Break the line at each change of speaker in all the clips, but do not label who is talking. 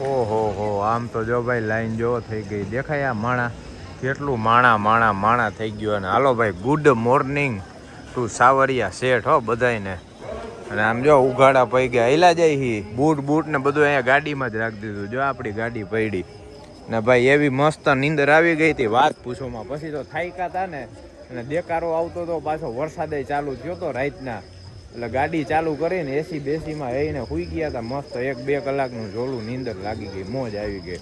ઓહો હો, આમ તો જો ભાઈ લાઈન જો થઈ ગઈ દેખાય. આ માણા કેટલું માણા થઈ ગયું. અને હાલો ભાઈ, ગુડ મોર્નિંગ ટુ સાવરિયા શેઠ હો બધાયને. અને આમ જો ઉઘાડા પડી ગયા, હિલા જાય હી બૂટ ને બધું અહીંયા ગાડીમાં જ રાખી દીધું. જો આપણી ગાડી પડી ને ભાઈ એવી મસ્ત નીંદર આવી ગઈ હતી વાત પૂછોમાં. પછી તો થાક્યા હતા ને, અને દેકારો આવતો હતો પાછો, વરસાદે ચાલુ થયો તો રાતના. એટલે ગાડી ચાલુ કરીને એસી બેસીમાં રહીને સૂઈ ગયા હતા મસ્ત. 1-2 કલાકનું ઝોલું નીંદર લાગી ગઈ, મોજ આવી ગઈ.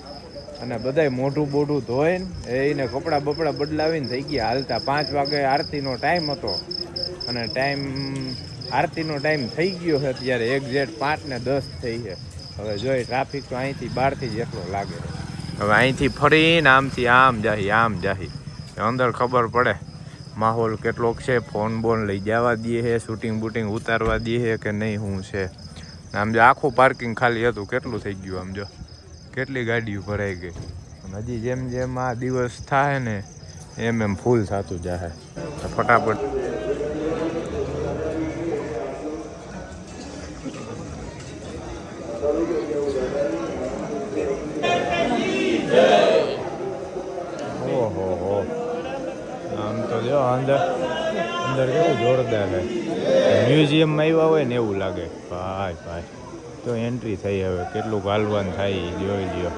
અને બધાય મોઢું બોઢું ધોઈને એને કપડાં બપડા બદલાવીને થઈ ગયા હાલતા. 5 વાગે આરતીનો ટાઈમ હતો, અને આરતીનો ટાઈમ થઈ ગયો છે અત્યારે એક્ઝેક્ટ 5:10 થઈ છે. હવે જોઈ ટ્રાફિક તો અહીંથી 12થી જ એટલો લાગે. હવે અહીંથી ફરીને આમથી આમ જાહી અંદર ખબર પડે માહોલ કેટલોક છે. ફોન બોન લઈ જવા દે છે, શૂટિંગ બૂટિંગ ઉતારવા દે છે કે નહીં શું છે. આમ જો આખું પાર્કિંગ ખાલી હતું, કેટલું થઈ ગયું આમ જો, કેટલી ગાડીઓ ભરાઈ ગઈ. અને હજી જેમ જેમ આ દિવસ થાય ને એમ ફૂલ થતું જાય. ફટાફટ ઓહો, આમ તો જો અંદર કેવું જોરદાર છે. મ્યુઝિયમમાં આવ્યા હોય ને એવું લાગે. ભાઈ તો એન્ટ્રી થઈ. હવે કેટલું ગાલવાન થાય જોઈ લ્યો.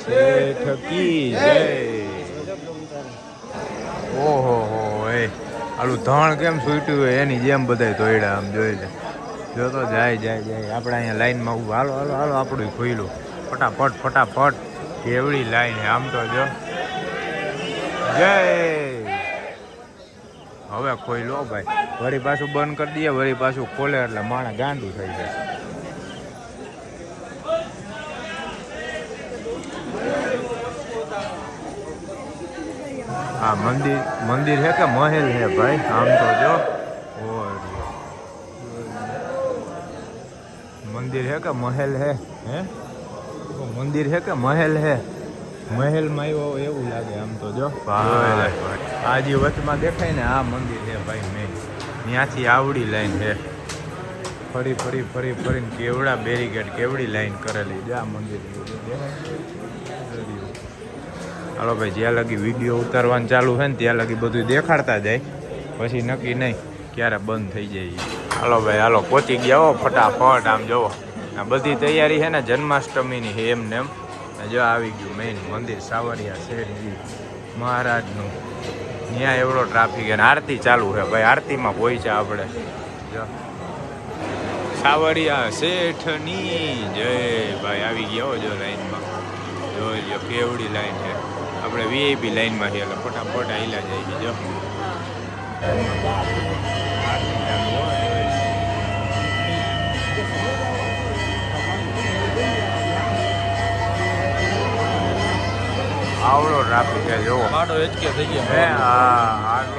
શેઠ કી જય. ઓહો હો, આલું ધણ કેમ છૂટ્યું હોય એની જેમ બધાય દોડ્યા. આમ જોઈ લે, જો તો જાય. આપણે અહીંયા લાઈનમાં ઉભા. હાલો આપણું ખોઈલું ફટાફટ. કેવડી લાઈન છે આમ તો જો. જય. હવે ખોઈ લો ભાઈ, વળી પાછું બંધ કરી દઈએ, વળી પાછું ખોલે એટલે માણસ ગાંડું થઈ જાય. હા, મંદિર છે કે મહેલ છે ભાઈ? આમ તો જો મંદિર છે કે મહેલ હે? મંદિર છે કે મહેલ હે? મહેલમાં આવ્યો એવું લાગે આમ તો જો. આ જે વચમાં દેખાય ને આ મંદિર છે ભાઈ. મેં ત્યાંથી આવડી લાઈન છે. ફરીને કેવડા બેરીગેટ, કેવડી લાઈન કરેલી છે આ મંદિર. હાલો ભાઈ, જ્યાં લગી વિડીયો ઉતારવાનું ચાલુ છે ને ત્યાં લગી બધું દેખાડતા જાય, પછી નક્કી નહીં ક્યારે બંધ થઈ જાય. હાલો ભાઈ, હાલો પહોંચી ગયા હો ફટાફટ. આમ જોવો, આ બધી તૈયારી છે ને જન્માષ્ટમીની છે એમને એમ. જો આવી ગયું મેઇન મંદિર સાવરિયા શેઠજી મહારાજનું. ત્યાં એવડો ટ્રાફિક છે. આરતી ચાલુ છે ભાઈ, આરતીમાં પહોંચ્યા આપણે. જો સાવરિયા શેઠની જય ભાઈ. આવી ગયા હો જો લાઈનમાં. જોઈ લો કેવડી લાઈન છે. આપણે વીઆઈપી લાઈનમાં છીએ એટલે ફટાફટ આઈલા જાય. જો આવડો ટ્રાફિક છે જોવો. આટલો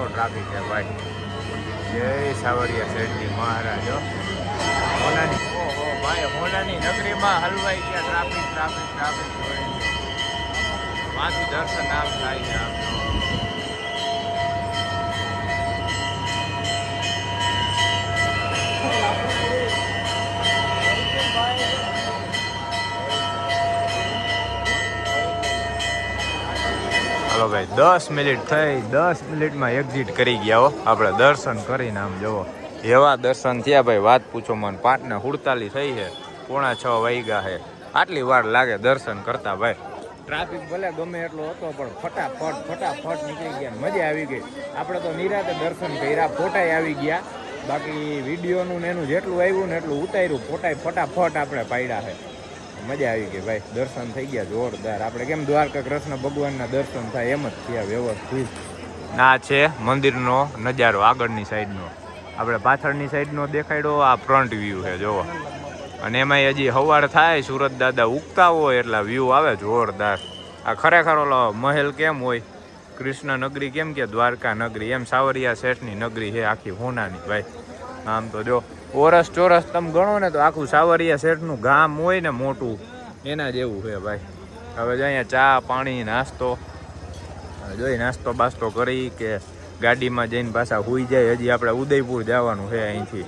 ટ્રાફિક છે ભાઈ. જય સાવરિયા શેઠજી મહારાજ. ઓહો ભાઈ, હોનાની નગરીમાં હલવાઈ ગયા. ટ્રાફિક પાછું દર્શન આમ થાય છે. આમ હાલો ભાઈ, 10 મિનિટ થઈ. 10 મિનિટમાં એક્ઝિટ કરી ગયા હો આપણે. દર્શન કરીને આમ જુઓ એવા દર્શન થયા ભાઈ વાત પૂછો મને. 5:47 થઈ છે, 5:45 વાગ્યા છે. આટલી વાર લાગે દર્શન કરતા ભાઈ. ટ્રાફિક ભલે ગમે એટલો હતો પણ ફટાફટ નીકળી ગયા. મજા આવી ગઈ. આપણે તો નિરાતે દર્શન કર્યા, ફોટાય આવી ગયા. બાકી વિડીયોનું ને એનું જેટલું આવ્યું ને એટલું ઉતાર્યું. ફોટાય ફટાફટ આપણે પાડ્યા છે. મજા આવી ગઈ ભાઈ. દર્શન થઈ ગયા જોરદાર. આપણે કેમ દ્વારકા કૃષ્ણ ભગવાનના દર્શન થાય એમ જ થયા વ્યવસ્થિત. આ છે મંદિરનો નજારો આગળની સાઈડનો. આપણે પાછળની સાઈડનો દેખાડ્યો. આ ફ્રન્ટ વ્યૂ છે જોવો. અને એમાંય હજી સવાર થાય, સુરત દાદા ઉગતા હોય એટલે વ્યૂ આવે જોરદાર. આ ખરેખર ઓલો મહેલ કેમ હોય, કૃષ્ણ નગરી કેમ કે દ્વારકા નગરી, એમ સાવરિયા શેઠની નગરી છે આખી હોનાની ભાઈ. આમ તો જો ચોરસ તમે ગણો ને તો આખું સાવરિયા શેઠનું ગામ હોય ને મોટું, એના જેવું છે ભાઈ. હવે જો અહીંયા ચા પાણી નાસ્તો જોઈ, નાસ્તો બાસ્તો કરી કે ગાડીમાં જઈને પાછા સૂઈ જાય. હજી આપણે ઉદયપુર જવાનું છે અહીંથી.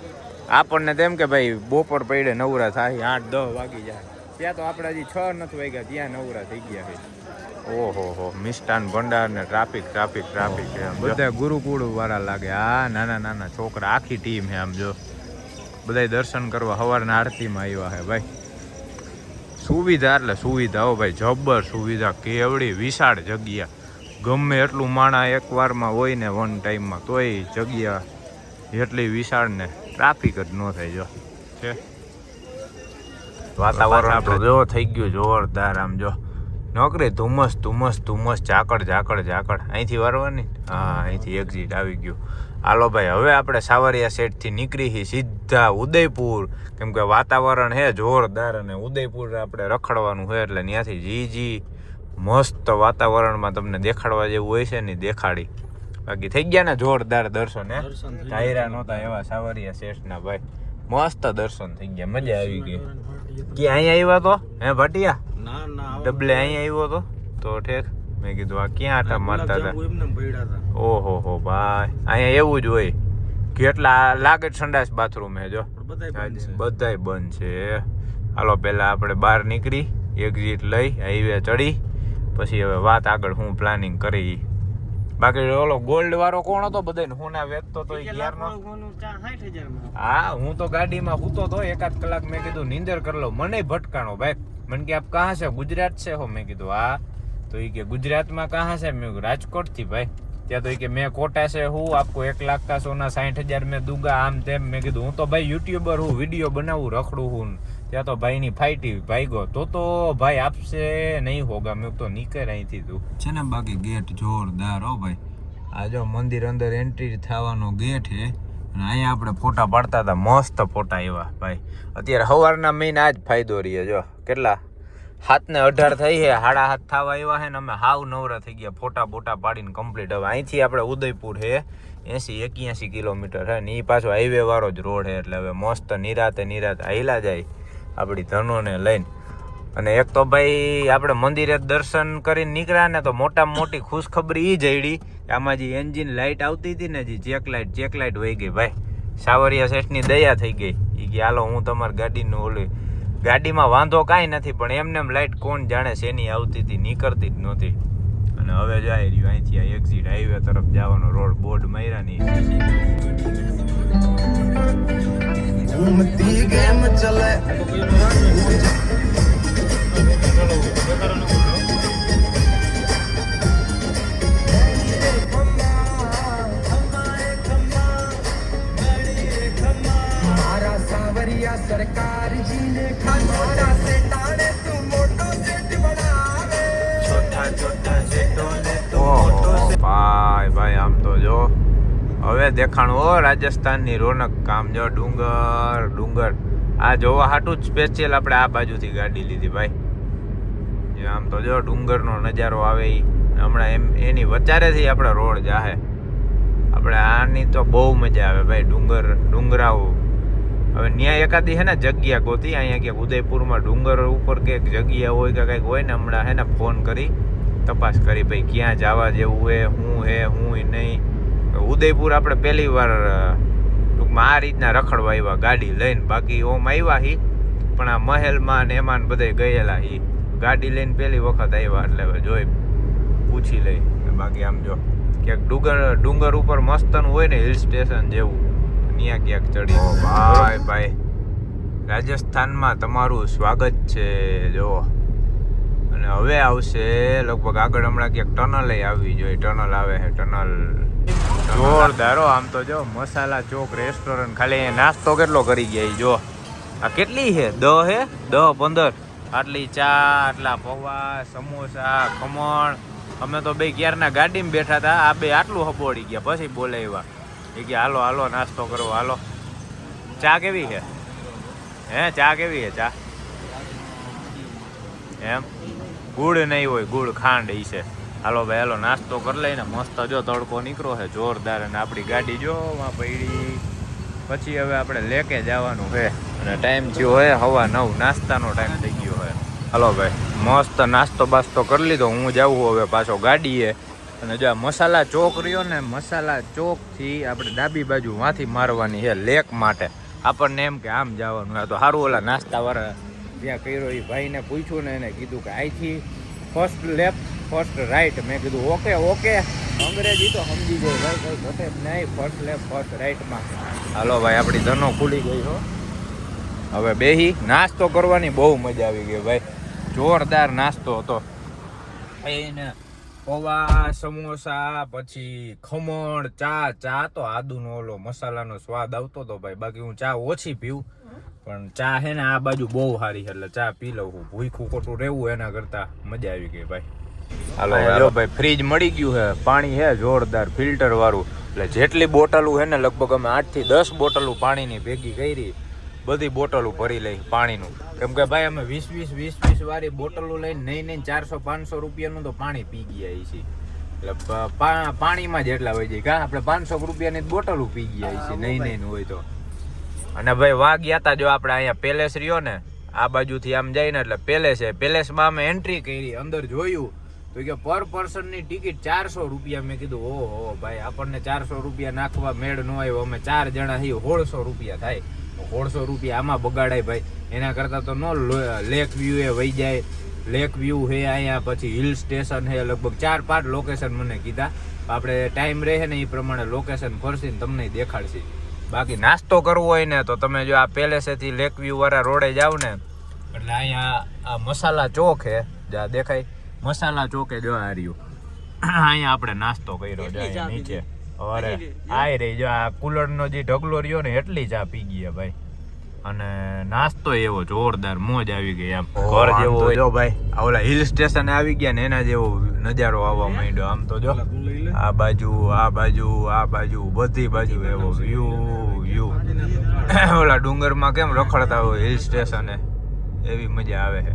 આપણને તેમ કે ભાઈ બપોર પડે નવરા થાય, 8-10 વાગી જાય. ત્યાં તો આપણે હજી 6 નથી વાગ્યા ત્યાં નવરા થઈ ગયા છે. ઓહો હો, મિષ્ટાન ભંડાર ને ટ્રાફિક છે આમ બધા ગુરુકુળ વાળા લાગે. હા, નાના છોકરા આખી ટીમ છે આમ જો. બધા દર્શન કરવા સવારના આરતીમાં આવ્યા છે ભાઈ. સુવિધા એટલે સુવિધા હો ભાઈ, જબ્બર સુવિધા, કેવડી વિશાળ જગ્યા. ગમે એટલું માણા એકવારમાં હોય ને વન ટાઈમમાં તોય જગ્યા એટલી વિશાળ ને ટ્રાફિક જ ન થાય જો છે. વાતાવરણ આપણે જો થઈ ગયું જોરદાર આમ જો. નોકરી ધુમ્મસ ઝાકળ અહીંથી વારવાની. હા, અહીંથી એક્ઝિટ આવી ગયું. હાલો ભાઈ, હવે આપણે સાવરિયા સેટથી નીકળી સીધા ઉદયપુર, કેમ કે વાતાવરણ હે જોરદાર અને ઉદયપુર આપણે રખડવાનું છે એટલે ત્યાંથી જી મસ્ત વાતાવરણમાં તમને દેખાડવા જેવું હોય છે ને દેખાડી. બાકી થઈ ગયા ને જોરદાર દર્શન હે, ધાયરા નહોતા એવા સાવરિયા શેઠના ભાઈ. મસ્ત દર્શન થઈ ગયા, મજા આવી ગઈ. કે અહીંયા આવ્યા તો હે ભાટિયા? ના ડબલે અહીંયા આવ્યો તો ઠેક. મેં કીધું આ ક્યાં આટા મારતા હતા? ઓહો હો ભાઈ, અહીંયા એવું જ હોય. કેટલા લાગે સંડાસ બાથરૂમ હે જો, બધાય બંધ છે. હાલો પેલા આપણે બહાર નીકળી એક્ઝિટ લઈ હાઈવે ચડી પછી હવે વાત આગળ હું પ્લાનિંગ કરી. બાકી ઓલો ગોલ્ડ વાળો કોણ હતો બધાને હોના વેચતો તો હા, હું તો ગાડીમાં સૂતો તો એકાદ કલાક. મેં કીધું નીંદર કરી લો, મને ભટકાણો ભાઈ. મને કે આપ કહા છે? ગુજરાત છે હો. મેં કીધું હા. તો એ કે ગુજરાતમાં કહા છે? મેં રાજકોટ થી ભાઈ. ત્યાં તો એ કે મેં કોટા છે હું આપકો 1 લાખ का सोना 60,000 में दूंगा આમ તેમ. મેં કીધું હું તો ભાઈ યુટ્યુબર હું, વિડીયો બનાવું રખડું હું. ત્યાં તો ભાઈ ની ફાઈટી ભાઈગો તો ભાઈ આપશે નહીં હોગા. મેં તો નીકળ અહીંથી તું છે ને. બાકી ગેટ જોરદાર હો ભાઈ. આ જો મંદિર અંદર એન્ટ્રી થવાનો ગેટ છે અને અહીંયા આપણે ફોટા પાડતા હતા, મસ્ત ફોટા આવ્યા ભાઈ. અત્યારે સવારના મહિના જ ફાયદો રહીએ જો. કેટલા 7:18 થઈ છે, 7:30 થવા આવ્યા છે ને અમે હાવ નવરા થઈ ગયા ફોટા બોટા પાડીને કમ્પ્લીટ. હવે અહીંથી આપણે ઉદયપુર છે 80-81 કિલોમીટર છે ને એ પાછો હાઈવે વાળો જ રોડ છે એટલે હવે મસ્ત નિરાતે હાઈલા જાય આપણી ધનોને લઈને. અને એક તો ભાઈ આપણે મંદિરે દર્શન કરીને નીકળ્યા ને તો મોટામાં મોટી ખુશખબરી એ જઈડી. આમાં જે એન્જિન લાઇટ આવતી હતી ને, જે ચેક લાઇટ વહી ગઈ ભાઈ. સાવરિયા શેઠની દયા થઈ ગઈ. એ કે હાલો હું તમારી ગાડીનું ઓલી ગાડીમાં વાંધો કાંઈ નથી પણ એમને લાઇટ કોણ જાણે શેની આવતી હતી, નીકળતી જ નહોતી. અને હવે જાય રહ્યું અહીંથી આ એક્ઝિટ હાઈવે તરફ જવાનો રોડ બોર્ડ માર્યા ની. ભાઈ આમ તો જો હવે દેખાણું હો રાજસ્થાનની રોનક. કામ જો ડુંગર આ જોવા હાટું જ સ્પેશિયલ આપણે આ બાજુથી ગાડી લીધી ભાઈ. આમ તો જો ડુંગરનો નજારો આવે ઈ હમણાં એની વચારેથી આપણે રોડ જાહે. આપણે આની તો બહુ મજા આવે ભાઈ. ડુંગરાઓ હવે ન્યાય એકાદી હે ને જગ્યા ગોતી. અહીંયા ક્યાંક ઉદયપુરમાં ડુંગર ઉપર ક્યાંક જગ્યા હોય કે કંઈક હોય ને હમણાં હે ને ફોન કરી તપાસ કરી ભાઈ ક્યાં જવા જેવું હે હું નહીં. ઉદયપુર આપણે પહેલી વાર ટૂંકમાં આ રીતના રખડવા આવ્યા ગાડી લઈને. બાકી ઓમ આવ્યા હી પણ આ મહેલમાં ને એમાં બધા ગયેલા હી. ગાડી લઈને પહેલી વખત આવ્યા એટલે હવે જોઈ પૂછી લઈ. બાકી આમ જો ક્યાંક ડુંગર ઉપર મસ્તનું હોય ને હિલ સ્ટેશન જેવું ત્યાં ક્યાંક ચડી. ભાઈ રાજસ્થાનમાં તમારું સ્વાગત છે જો. અને હવે આવશે લગભગ આગળ હમણાં ક્યાંક ટનલ આવી જોઈએ. ટનલ આવે છે ટનલ જોરદાર. આમ તો જો મસાલા ચોક રેસ્ટોરન્ટ ખાલી નાસ્તો કેટલો કરી ગયા જો. આ કેટલી છે 10 હે 10-15 આટલી ચા, આટલા પૌવા, સમોસા, ખમણ. અમે તો બે ક્યારના ગાડીમાં બેઠા હતા, આ બે આટલું હબોડી ગયા પછી બોલાવ્યા. એ કે હાલો નાસ્તો કરો હાલો. ચા કેવી છે હે? ચા કેવી છે ચા? એમ ગુડ નહીં હોય, ગુડ ખાંડ ઈ છે. હાલો ભાઈ હાલો નાસ્તો કરી લઈને મસ્ત જો તડકો નીકળો છે જોરદાર. અને આપણી ગાડી જો માં પડી. પછી હવે આપણે લેકે જવાનું છે અને ટાઈમ થયો હોય 9:15 નાસ્તાનો ટાઈમ થઈ ગયો હોય. હાલો ભાઈ મસ્ત નાસ્તો બાસ્તો કરી લીધો. હું જાઉં હવે પાછો ગાડીએ. અને જો આ મસાલા ચોક રહ્યો ને, મસાલા ચોકથી આપણે ડાબી બાજુ માંથી મારવાની છે લેક માટે. આપણને એમ કે આમ જવાનું. આ તો સારું ઓલા નાસ્તાવાળા જ્યાં કર્યો એ ભાઈને પૂછ્યું ને એને કીધું કે અહીંથી ફર્સ્ટ લેફ્ટ ફર્સ્ટ રાઈટ. મેં કીધું ઓકે ઓકે, અંગ્રેજી તો સમજી ગયો ભાઈ, કોઈ ઘટે જ નહીં. ફર્સ્ટ લેફ્ટ ફર્સ્ટ રાઈટમાં. હાલો ભાઈ, આપણી ધનો ખુલી ગઈ હો. હવે બેહી નાસ્તો કરવાની બહુ મજા આવી ગઈ ભાઈ, જોરદાર નાસ્તો હતો. એને પૌવા, સમોસા, પછી ખમણ, ચા તો આદુનો ઓલો મસાલાનો સ્વાદ આવતો હતો ભાઈ. બાકી હું ચા ઓછી પીવું, પણ ચા હે ને આ બાજુ બહુ સારી, એટલે ચા પી લઉં. ભૂખું ખોટું રહેવું એના કરતા મજા આવી ગઈ ભાઈ. હાલો જો ભાઈ, ફ્રીજ મળી ગયું છે, પાણી હે જોરદાર ફિલ્ટર વાળું. એટલે જેટલી બોટલું હે ને લગભગ અમે 8 થી 10 બોટલું પાણીની ભેગી કરી, બધી બોટલું ભરી લઈ પાણીનું. કેમ કે ભાઈ અમે 20 વાળી બોટલો લઈને નહીં 400-500 રૂપિયાનું તો પાણી પી ગયા છીએ. એટલે પાણીમાં જ એટલા હોય છે કા, આપણે 500 રૂપિયાની બોટલો પી ગયા છીએ નહીં હોય તો. અને ભાઈ વાં ગયા હતા, જો આપણે અહીંયા પેલેસ રહ્યો ને આ બાજુથી આમ જાય ને એટલે પેલેસ છે. પેલેસમાં અમે એન્ટ્રી કરી, અંદર જોયું તો કે પર પર્સનની ટિકિટ 400 રૂપિયા. મેં કીધું ઓહો ભાઈ, આપણને 400 રૂપિયા નાખવા મેળ ન આવ્યો. અમે 4 જણા છીએ, 1600 રૂપિયા થાય. 1600 રૂપિયા આમાં બગાડાય ભાઈ. એના કરતાં તો નો લેક વ્યૂ એ વહી જાય. લેક વ્યૂ હે અહીંયા, પછી હિલ સ્ટેશન હે, લગભગ 4-5 લોકેશન મને કીધા. આપણે ટાઈમ રહે ને એ પ્રમાણે લોકેશન ફરસીને તમને દેખાડશે. બાકી નાસ્તો કરવો હોય ને તો તમે જો આ પેલેસેથી લેક વ્યૂ વાળા રોડે જાવ ને એટલે અહીંયા આ મસાલા ચોક હે, જ્યાં દેખાય મસાલા ચોકે જો આ રહ્યું. અહીંયા આપણે નાસ્તો કર્યો જો નીચે. અરે આય રહી જો આ કુલરનો જે ઢગલો રહ્યો ને એટલી ચા પી ગયા ભાઈ. અને નાસ્તો એવો જોરદાર, મોજ આવી ગઈ. આમ ઘર જેવો જો ભાઈ, આ ઓલા હિલ સ્ટેશન આવી ગયા ને એના જેવો નજારો આવવા માંડ્યો. આમ તો જો આ બાજુ બધી બાજુ એવો વ્યૂ ઓલા ડુંગરમાં કેમ રખડતા હોય હિલ સ્ટેશને, એવી મજા આવે છે.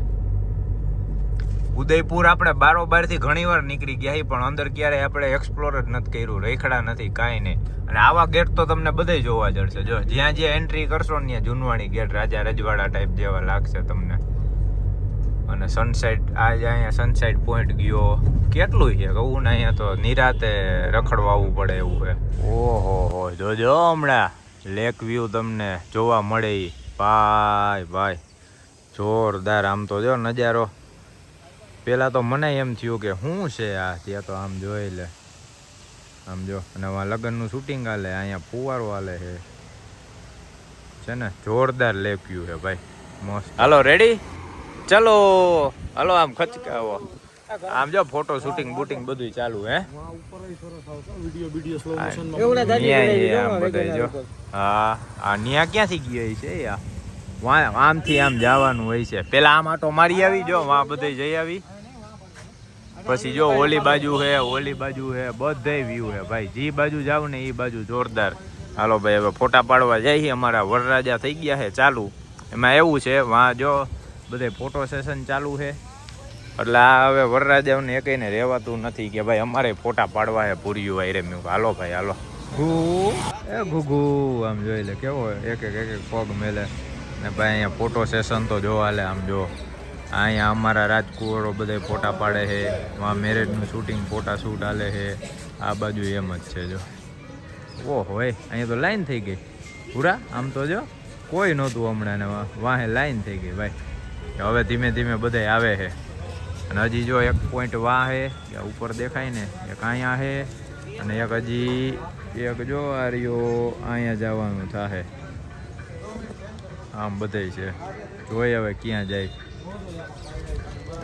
ઉદયપુર આપણે બારોબારથી ઘણી વાર નીકળી ગયા, પણ અંદર ક્યારેય આપણે એક્સપ્લોર જ નથી કર્યું, રેખડા નથી, કાંઈ નહીં. અને આવા ગેટ તો તમને બધે જોવા જડશે. જો જ્યાં એન્ટ્રી કરશો ને ત્યાં જૂનવાણી ગેટ, રાજા રજવાડા ટાઈપ જેવા લાગશે તમને. અને સનસેટ અહીંયા સનસેટ પોઈન્ટ ગયો, કેટલું છે કહું ને. અહીંયા તો નિરાતે રખડવા આવવું પડે એવું છે. ઓહો જોજો હમણાં લેક વ્યૂ તમને જોવા મળે ભાઈ જોરદાર. આમ તો જો નજારો, પેલા તો મને એમ થયું કે શું છે આ, ત્યાં તો આમ જોઈ લે, આમ જો. અને આમાં લગ્નનું શૂટિંગ હાલે, અહીંયા ફુવારો હાલે છે ને, જોરદાર લેક વ્યૂ છે ભાઈ, મસ્ત. હાલો રેડી, ચલો હાલો આમ ખચકાવો. આમ જો ફોટો શૂટિંગ બૂટિંગ બધું ચાલુ હે. હા આ ન્યા ક્યાંથી ગયો છે યા, આમથી આમ જવાનું હોય છે. પેલા આમ આટો મારી આવી, જો વાં બધે જઈ આવી. પછી જો ઓલી બાજુ હે બધે વ્યૂ હે ભાઈ. જે બાજુ જાવ ને એ બાજુ જોરદાર. હાલો ભાઈ હવે ફોટા પાડવા જઈએ. અમારા વરરાજા થઈ ગયા છે ચાલુ. એમાં એવું છે વાં જો બધે ફોટો સેશન ચાલુ છે, એટલે આ હવે વરરાજાઓને એકઈને રહેવાતું નથી કે ભાઈ અમારે ફોટા પાડવા છે પૂર્યું વાયરે. મેં હાલો ભાઈ હાલો. ઘુઘુ આમ જોઈ લે કેવો એક પગ મેલે ને ભાઈ. અહીંયા ફોટો સેશન તો જો હાલે. આમ જો અહીંયા અમારા રાજકુંવરો બધા ફોટા પાડે છે, વાં મેરેજનું શૂટિંગ ફોટા શૂટ હાલે છે. આ બાજુ એમ જ છે જો. ઓહો અહીંયા તો લાઈન થઈ ગઈ પૂરા. આમ તો જો કોઈ નહોતું હમણાં ને વાહે લાઈન થઈ ગઈ ભાઈ. હવે ધીમે ધીમે બધા આવે છે. અને હજી જો એક પોઈન્ટ વાં છે ઉપર દેખાય ને, એક અહીંયા છે, અને એક હજી એક જો આ રહ્યો અહીંયા જવાનું થાય. આમ બધે છે, જોઈ હવે ક્યાં જાય.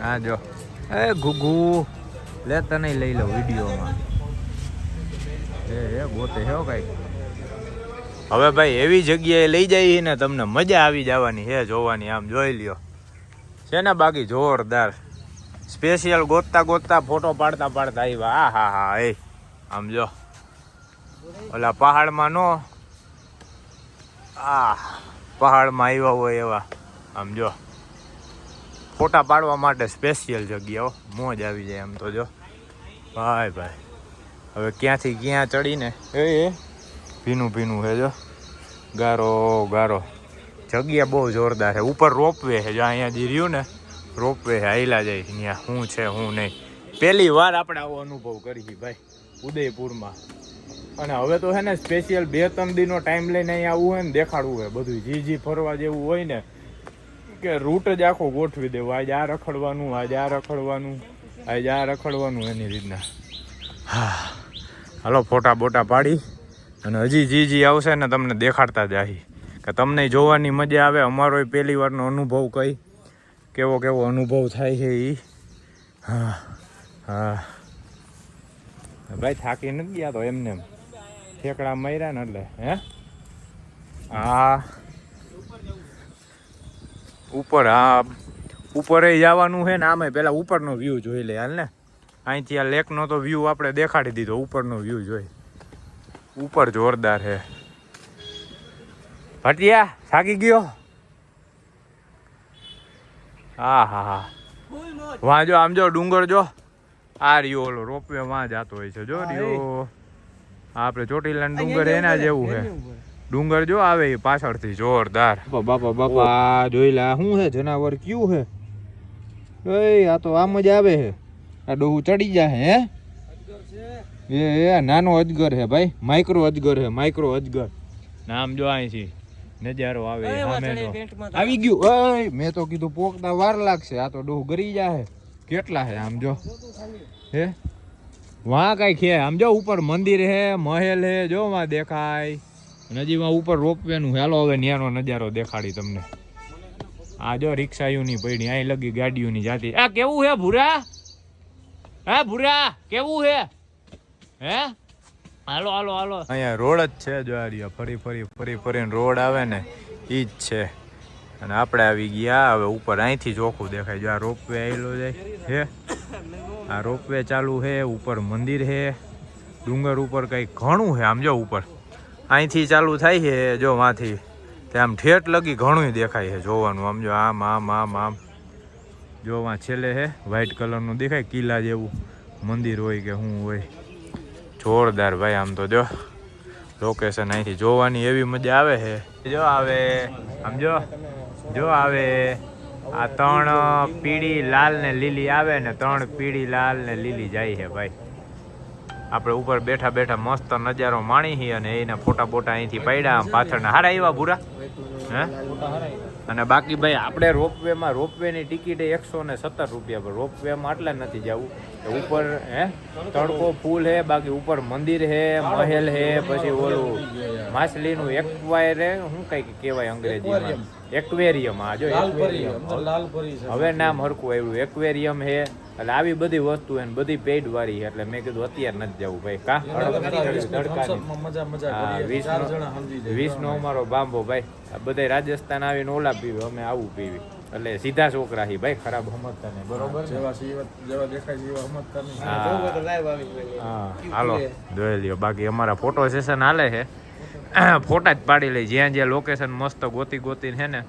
હા જો એ ઘુઘુ લેતા નહીં, લઈ લો વિડીયોમાં. એ ગોતે હે કઈ. હવે ભાઈ એવી જગ્યાએ લઈ જાય ને તમને મજા આવી જવાની હે જોવાની. આમ જોઈ લ્યો છે ને, બાકી જોરદાર. સ્પેશિયલ ગોતતા ફોટો પાડતા આવ્યા. હા એ આમ જો ઓલા પહાડમાં નો પહાડમાં આવ્યા હોય એવા. આમ જો ફોટા પાડવા માટે સ્પેશિયલ જગ્યાઓ, મોજ આવી જાય. આમ તો જો ભાઈ હવે ક્યાંથી ક્યાં ચડીને એ ભીનું છે જો, ગારો જગ્યા બહુ જોરદાર છે. ઉપર રોપવે છે જો, અહીંયા જે રહ્યું ને રોપવે છે, હાઈલા જાય ત્યાં શું છે શું નહીં. પહેલી વાર આપણે આવો અનુભવ કરી ભાઈ ઉદયપુરમાં. અને હવે તો છે ને સ્પેશિયલ 2-3 દિનનો ટાઈમ લઈને અહીંયા આવવું હોય ને, દેખાડવું હોય બધું. જી ફરવા જેવું હોય ને કે રૂટ જ આખો ગોઠવી દેવું, આજે આ રખડવાનું, આજે આ રખડવાનું, આજે આ રખડવાનું, એની રીતના. હા, હાલો ફોટા બોટા પાડી અને હજી જી આવશે ને તમને દેખાડતા જાય કે તમને જોવાની મજા આવે. અમારો પહેલી વારનો અનુભવ કઈ કેવો અનુભવ થાય છે એ. હા હા ભાઈ, થાકી નથી ગયા તો એમને ઠેકડા માર્યા ને એટલે. હે હા ઉપર, હા ઉપર જવાનું છે ને. આમે પેલા ઉપરનો વ્યૂ જોઈ લે હાલ ને. અહીંથી આ લેકનો તો વ્યૂ આપણે દેખાડી દીધો, ઉપરનો વ્યૂ જોઈ. ઉપર જોરદાર છે. ભટિયા થાકી ગયો? હા હા હા, વાં જો આમ જો ડુંગર જો, આ રહ્યો ઓલો રોપવે વાં જતો હોય છે જો રહ્યો. આપણે ચોટીલા ડુંગર એના જેવું છે ડુંગર જો આવે એ પાછળથી જોરદાર. બાપા જોઈ લે શું છે, જનાવર ક્યું છે? આ તો આમ જ આવે છે. આ ડોહું ચડી જાય હે. એ નાનો અજગર છે ભાઈ, માઇક્રો અજગર છે, માઇક્રો અજગર. નામ જો અહીંથી નજારો આવે આવી ગયું. મેં તો કીધું પોકતા વાર લાગશે, આ તો ડોહું ગરી જાય. કેટલા છે આમ જો હે? વાં કઈ છે આમ જો, ઉપર મંદિર હે, મહેલ હે જો વાં દેખાય. નજીમાં ઉપર રોપવે નું. હાલો હવે ન્યાનો નજારો દેખાડી તમને. આ જો રિક્ષાઓની પડી, અહીં લગી ગાડીઓની જાતી. આ કેવું હે ભૂરા? હે ભૂરા કેવું હે? હે હાલો હાલો હાલો. અહીંયા રોડ જ છે જો, આ રહ્યા ફરી ફરીને રોડ આવે ને ઈ જ છે. અને આપણે આવી ગયા હવે ઉપર. અહીંથી ચોખ્ખું દેખાય જો, આ રોપવે આવેલો જાય હે. આ રોપવે ચાલુ છે, ઉપર મંદિર છે, ડુંગર ઉપર કંઈક ઘણું છે આમ જો ઉપર. અહીંથી ચાલુ થાય છે જો વાંથી તે આમ ઠેઠ લગી ઘણું દેખાય છે જોવાનું. આમ જો આમ આમ આમ આમ જો વાં છેલ્લે છે વ્હાઈટ કલરનું દેખાય, કિલ્લા જેવું મંદિર હોય કે શું હોય. જોરદાર ભાઈ, આમ તો જો લોકેશન અહીંથી જોવાની એવી મજા આવે છે. જો આવે આમ જો આવે આ 3 પીળી લાલ ને લીલી આવે ને 3 પીળી લાલ ને લીલી જાય છે ભાઈ. આપણે ઉપર બેઠા બેઠા મસ્ત નજારો માણી છીએ અને એના ફોટા બોટા અહીંથી પડ્યા પાછળના. હારા એવા ભૂરા હે. અને બાકી ભાઈ આપણે રોપવેની ટિકિટ 117 રૂપિયા પર. રોપવેમાં આટલા નથી જવું ઉપર હે. તડકો ફૂલ હે, બાકી ઉપર મંદિર હે, મહેલ હે, પછી ઓલું માછલીનું એક્વાયર હે, શું કઈક કહેવાય અંગ્રેજીમાં, એક્વેરિયમ. આ જો હવે નામ હરખું આવ્યું, એક્વેરિયમ હે. એટલે આવી બધી વસ્તુ એને બધી પેડ વાળી. એટલે મેં કીધું અત્યારે નથી જવું ભાઈ. કા 20નો અમારો બાંબો ભાઈ. બધા રાજસ્થાન આવીને ઓલા પીવે, અમે આવું પીવી. એટલે સીધા છોકરા હી ભાઈ, ખરાબ સમજતા નહીં. બરોબર, જેવા દેખાય છે એવા સમજતા નહીં. હા હાલો જોઈ લ્યો. બાકી અમારા ફોટો સેશન હાલે છે, ફોટા જ પાડી લઈ. જ્યાં જ્યાં લોકેશન મસ્ત ગોતીને છે ને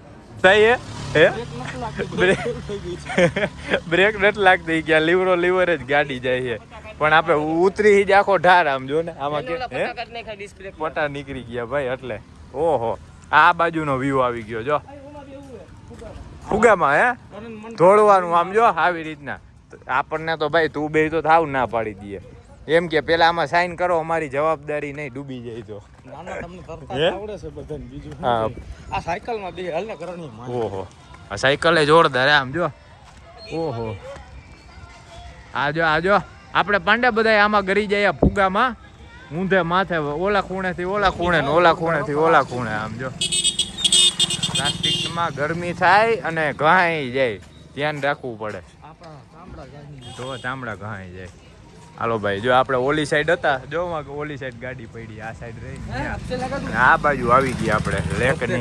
બ્રેક નથી લાગતી ક્યાં, લીવર જ ગાડી જાય છે. પણ આપણે ઉતરી જ આખો ઢાર આમ જો ને, આમાં પટા નીકળી ગયા ભાઈ. એટલે ઓહો, આ બાજુનો વ્યૂ આવી ગયો જો ફુગામાં હે ધોળવાનું. આમ જો આવી રીતના. આપણને તો ભાઈ તું બે તો થાવ ના પાડી દઈએ એમ કે પેલા આમાં સાઈન કરો, અમારી જવાબદારી નહીં, ડૂબી જાય તો. ઓહો, આ સાયકલ જોરદાર આમ જો. ઓહો, આ જો આપણે પાંડે બધા આમાં ગરી જાય ફુગામાં, ઊંધે માથે ઓલા ખૂણેથી ઓલા ખૂણે ને ઓલા ખૂણેથી ઓલા ખૂણે. આમ જો પ્લાસ્ટિકમાં ગરમી થાય અને ઘાઈ જાય, ધ્યાન રાખવું પડે તો ચામડા ઘાઈ જાય. હાલો ભાઈ, જો આપણે ઓલી સાઈડ હતા, જો ઓલી સાઈડ ગાડી પડી, આ સાઈડ રહી, આ બાજુ આવી ગયા આપણે લેકની.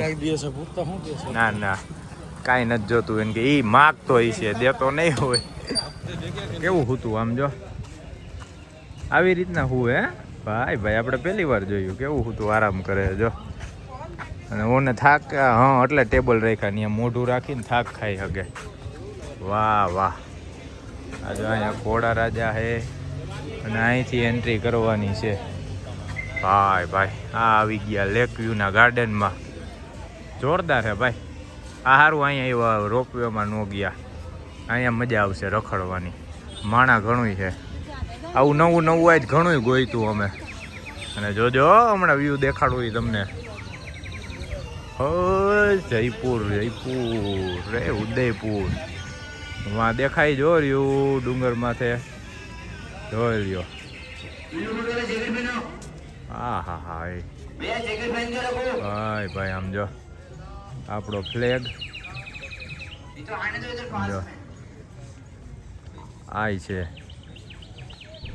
ના કાંઈ નથી જોતું એને કે ઈ માગતો હશે, દેતો નહીં હોય. કેવું હતું આમ જો, આવી રીતના હું હે ભાઈ આપણે પહેલી વાર જોયું કેવું હતું. આરામ કરે જો, અને ઓને થાક, હા એટલે ટેબલ રાખ્યા ને મોઢું રાખીને થાક ખાઈ શકે. વાહ વાહ, આ જો અહીંયા ઘોડા રાજા હે અને અહીંથી એન્ટ્રી કરવાની છે ભાઈ. આ આવી ગયા લેક વ્યૂના ગાર્ડનમાં. જોરદાર છે ભાઈ. આ સારું અહીંયા એવા રોપવેમાં ન ગયા, અહીંયા મજા આવશે રખડવાની. માણા ઘણું છે, આવું નવું આજ ઘણું ગોઈતું અમે. અને જોજો હમણાં વ્યૂ દેખાડું એ તમને. જયપુર રે ઉદયપુર વાં દેખાય જો રહ્યું ડુંગર માથે જોઈ લ્યો. હા હા હા ભાઈ આમ જો આપણો ફ્લેગ જો આય છે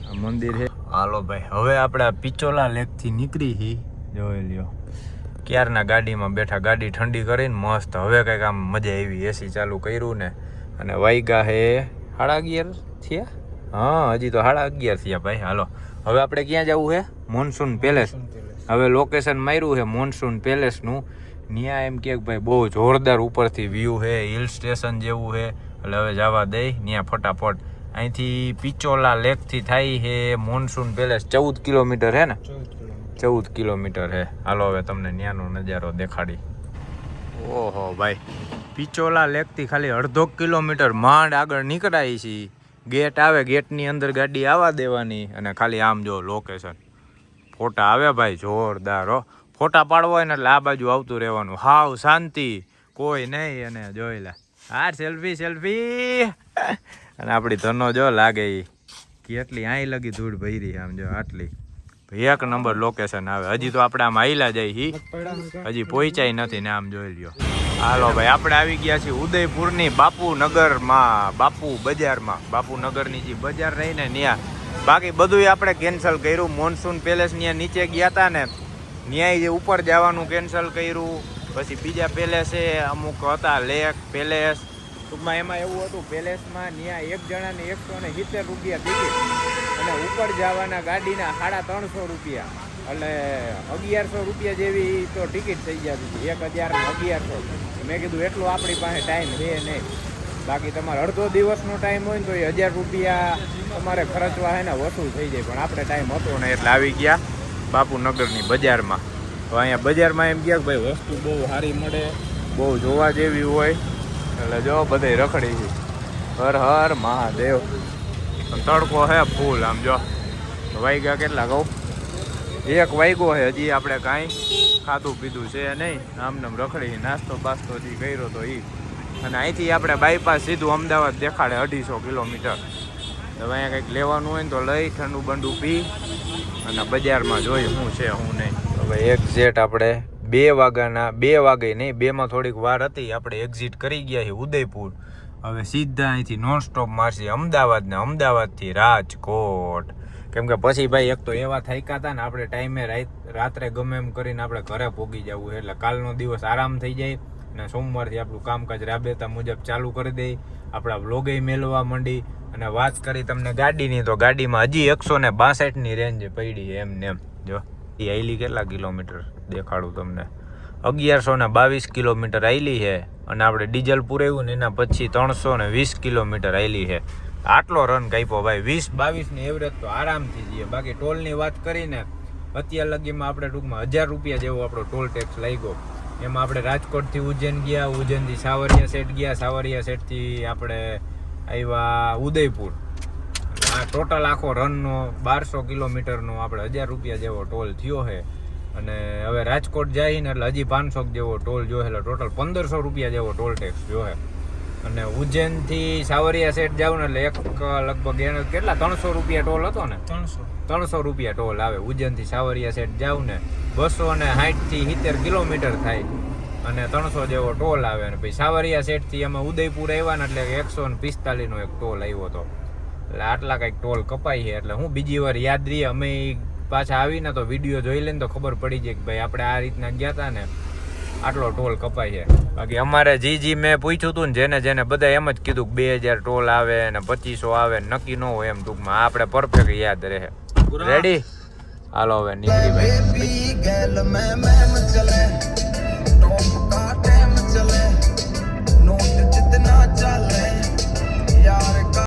આ મંદિર છે. હાલો ભાઈ હવે આપણે પિચોલા લેક થી નીકળી હી જોઈ લ્યો. ક્યારના ગાડીમાં બેઠા ગાડી ઠંડી કરીને મસ્ત. હવે કંઈક આમ મજા આવી એસી ચાલુ કર્યું ને અને વાગ્યા હે 11:30 થયા. હા હજી તો 11:30 થયા ભાઈ. હાલો હવે આપણે ક્યાં જવું છે? Monsoon palace. હવે લોકેશન માર્યું છે મોનસૂન પેલેસનું. ત્યાં એમ કે ભાઈ બહુ જોરદાર ઉપરથી વ્યૂ છે, હિલ સ્ટેશન જેવું છે. એટલે હવે જવા દઈ ત્યાં ફટાફટ. અહીંથી પિચોલા લેકથી થાય છે મોનસૂન પેલેસ 14 કિલોમીટર છે ને? 14 કિલોમીટર છે. હાલો હવે તમને ત્યાંનો નજારો દેખાડી. ઓહો ભાઈ પિચોલા લેકથી ખાલી 1/2 કિલોમીટર માંડ આગળ નીકળાય છે. ગેટ આવે, ગેટની અંદર ગાડી આવવા દેવાની અને ખાલી આમ જો લોકેશન. ફોટા આવે ભાઈ જોરદાર હો. ફોટા પાડવા હોય ને એટલે આ બાજુ આવતું રહેવાનું. હાવ શાંતિ, કોઈ નહીં. અને જોઈ લે હા સેલ્ફી અને આપણી ધનો જો લાગે એ કેટલી અહીં લગી ધૂળ ભરી આમ જો આટલી. એક નંબર લોકેશન આવે. હજી તો આપણે આમ આયલા જાય હજી પહોંચાય નથી ને આમ જોઈ લ્યો. હાલો ભાઈ આપણે આવી ગયા છીએ ઉદયપુરની બાપુનગરમાં, બાપુ બજારમાં. બાપુનગરની જે બજાર રહી ને ત્યાં. બાકી બધું આપણે કેન્સલ કર્યું. મોનસૂન પેલેસ ત્યાં નીચે ગયા હતા ને ન્યાય જે ઉપર જવાનું કેન્સલ કર્યું. પછી બીજા પેલેસે અમુક હતા લેક પેલેસ. ટૂંકમાં એમાં એવું હતું પેલેસમાં ત્યાં એક જણાને 170 રૂપિયા ટિકિટ અને ઉપર જવાના ગાડીના 350 રૂપિયા. એટલે 1100 રૂપિયા જેવી તો ટિકિટ થઈ જતી હતી. 1000 ને 1100. મેં કીધું એટલું આપણી પાસે ટાઈમ છે નહીં. બાકી તમારે અડધો દિવસનો ટાઈમ હોય ને તો 1000 રૂપિયા તમારે ખર્ચવા હોય ને વસૂલ થઈ જાય. પણ આપણે ટાઈમ હતો ને એટલે આવી ગયા બાપુનગરની બજારમાં. તો અહીંયા બજારમાં એમ કહે કે ભાઈ વસ્તુ બહુ સારી મળે, બહુ જોવા જેવી હોય. એટલે જો બધે રખડી છે. હર હર મહાદેવ. તડકો હે ફૂલ. આમ જો વાગ્યા કેટલા કહું? 1 વાગ્યો છે. હજી આપણે કાંઈ ખાધું પીધું છે નહીં. આમનામ રખડી નાસ્તો બાસ્તો હજી કર્યો તો એ. અને અહીંથી આપણે બાયપાસ સીધું અમદાવાદ દેખાડે 250 કિલોમીટર. હવે અહીંયા કંઈક લેવાનું હોય ને તો લઈ ઠંડુ બંડુ પી અને બજારમાં જોઈ શું છે શું નહીં. હવે એક્ઝેક્ટ આપણે 2 વાગ્યાના 2 વાગે નહીં 2માં થોડીક વાર હતી આપણે એક્ઝિટ કરી ગયા છીએ ઉદયપુર. હવે સીધા અહીંથી નોન સ્ટોપ મારશે અમદાવાદ ને અમદાવાદથી રાજકોટ. કેમ કે પછી ભાઈ એક તો એવા થાક્યા હતા ને આપણે ટાઈમે રાત્રે ગમે એમ કરીને આપણે ઘરે પહોંચી જવું. એટલે કાલનો દિવસ આરામ થઈ જાય અને સોમવારથી આપણું કામકાજ રાબેતા મુજબ ચાલુ કરી દઈ. આપણા વ્લોગે મેળવવા માંડી. અને વાત કરી તમને ગાડીની તો ગાડીમાં હજી 162ની રેન્જ પડી છે એમને એમ. જો એ આયલી કેટલા કિલોમીટર દેખાડું તમને? 1122 કિલોમીટર આયલી છે. અને આપણે ડીઝલ પુરાવ્યું ને એના પછી 320 કિલોમીટર આયલી છે. આટલો રન કાપ્યો ભાઈ. 20-22ની એવરેજ તો આરામથી જઈએ. બાકી ટોલની વાત કરીને અત્યાર લગીમાં આપણે ટૂંકમાં 1000 રૂપિયા જેવો આપણો ટોલ ટેક્સ લાગ્યો. એમાં આપણે રાજકોટથી ઉજ્જૈન ગયા, ઉજ્જૈનથી સાવરિયા સેટ ગયા, સાવરિયા સેટથી આપણે આવ્યા ઉદયપુર. આ ટોટલ આખો રનનો 1200 કિલોમીટરનો આપણે 1000 રૂપિયા જેવો ટોલ થયો છે. અને હવે રાજકોટ જાય ને એટલે હજી 500 જેવો ટોલ જોશે. એટલે ટોટલ 1500 રૂપિયા જેવો ટોલ ટેક્સ જોશે. અને ઉજ્જૈનથી સાવરિયા સેટ જાવ ને એટલે લગભગ એને કેટલા 300 રૂપિયા ટોલ હતો ને? 300 રૂપિયા ટોલ આવે. ઉજ્જૈનથી સાવરિયા સેટ જાવ ને 260થી 70 કિલોમીટર થાય અને 300 જેવો ટોલ આવે. અને પછી સાવરિયા સેટથી અમે ઉદયપુર આવ્યા ને એટલે 145નો એક ટોલ આવ્યો હતો. એટલે આટલા કંઈક ટોલ કપાય છે. એટલે હું બીજી વાર યાદ રહીએ અમે પાછા આવીને તો વિડીયો જોઈ લઈને તો ખબર પડી જાય કે ભાઈ આપણે આ રીતના ગયા હતા ને આટલો ટોલ કપાય છે. બાકી અમારે જી મેં પૂછ્યું હતું ને જેને બધા એમ જ કીધું કે 2000 ટોલ આવે ને 2500 આવે નક્કી ન હોય એમ. ટૂંકમાં આપણે પરફેક્ટ યાદ રહે. રેડી? હાલો હવે નીકળી ભાઈ.